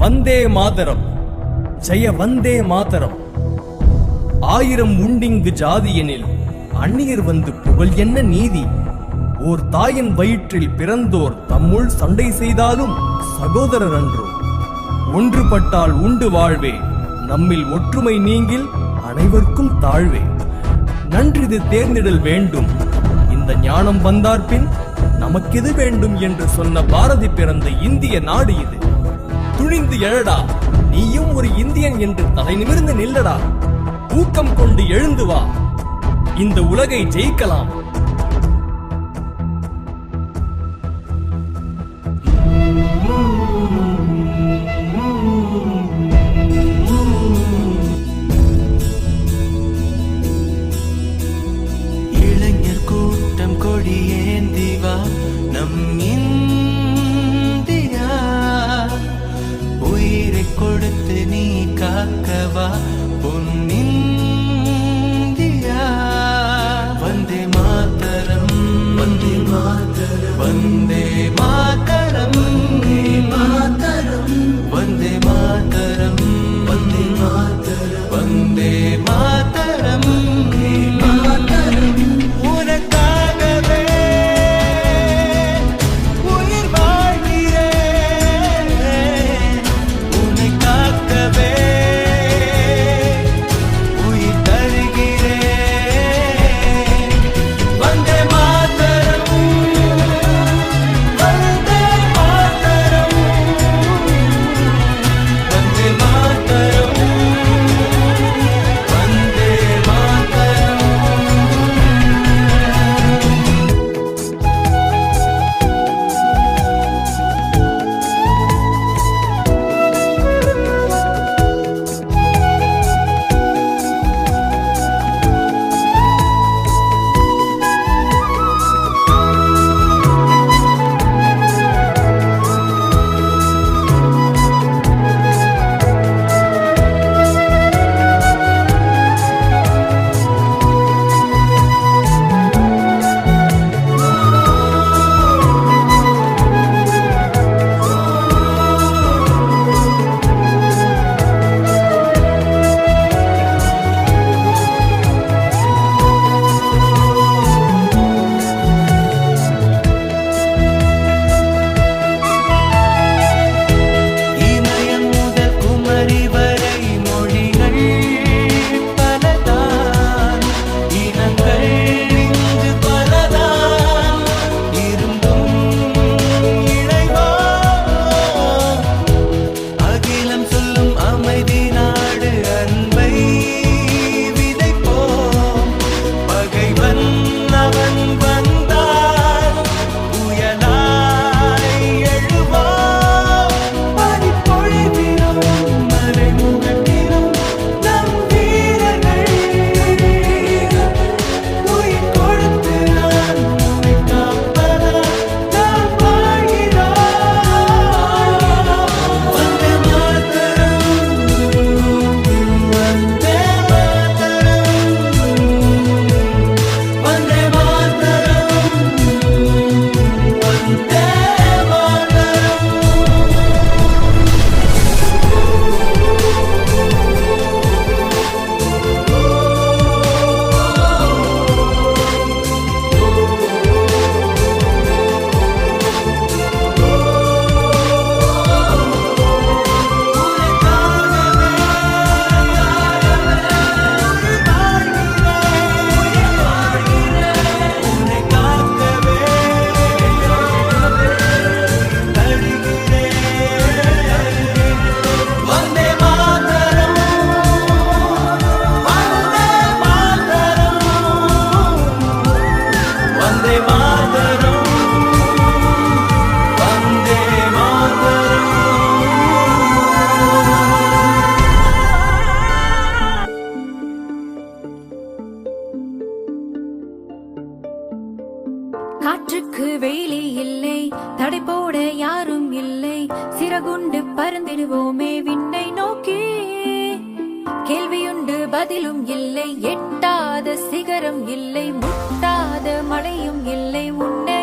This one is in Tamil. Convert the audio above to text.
வந்தே மாதரம், ஜெய வந்தே மாதரம். 1000 உண்டிங்கு ஜாதியெனில் அந்நியர் வந்து புகழ் என்ன நீதி? ஓர் தாயின் வயிற்றில் பிறந்தோர் தம்முள் சண்டை செய்தாலும் சகோதரர் அன்றோ? ஒன்றுபட்டால் உண்டு வாழ்வே, நம்மில் ஒற்றுமை நீங்கில் அனைவருக்கும் தாழ்வே. நன்றிது தேர்ந்திடல் வேண்டும், இந்த ஞானம் வந்தார்பின் நமக்கெது வேண்டும் என்று சொன்ன பாரதி பிறந்த இந்திய நாடு இது. துணிந்து எழடா, நீயும் ஒரு இந்தியன் என்று தலை நிமிர்ந்து நில்லடா. ஊக்கம் கொண்டு எழுந்து வா, இந்த உலகை ஜெயிக்கலாம். இளைஞர் கூட்டம் கொடியேந்தி வா, நம் இந்தியா. உயிரை கொடுத்து நீ காக்கவா பொன்னிந்தியா. வந்தே மாதரம், வந்தே மாதரம், வந்தே மாதரம், வந்தே மாதரம், வந்தே மாதரம், வந்தே மாதரம், மாதரம். உனக்காகவே உயிர் வாழ்கிறேன், உன்னை காக்கவே உயிர் தருகிறேன். வந்தே மாதரம், வந்தே மாதரம், வந்தே மாதரம், வந்தே மாதரம். இமயம் முதல் குமரி வரை மொழிகள் பலதான், இனங்கள் இங்கு பலதான், இருந்தும் இணைவா. அகிலம் சொல்லும் அமைதி நாடு, அன்பை விதைப்போம். பகைவன் அவன் வந்தால் புயலாய் எழுவோம். பனிப்பொழிவிலும் மலைமுகட்டிலும் நம் வீரர்கள் உயிர் கொடுத்து நான் உன்னை காப்பதா நாம் வாழ்கிறோம். வந்தே மாதரம், வந்தே மாதரம், வந்தே மாதரம், வந்தே மாதரம். உன்னை காக்கவே தருகிறேன். வந்தே மாதரம், வந்தே மாதரம், வந்தே மாதரம், வந்தே மாதரம். காற்றுக்கு வேலி இல்லை, தடை போட யாரும் இல்லை, சிறகுண்டு பறந்திடுவோமே விண்ணை நோக்கி. கேள்வியுண்டு பதிலும் இல்லை, எட்டாத சிகரம் இல்லை, முட்டாத மழையும் இல்லை, உன்னை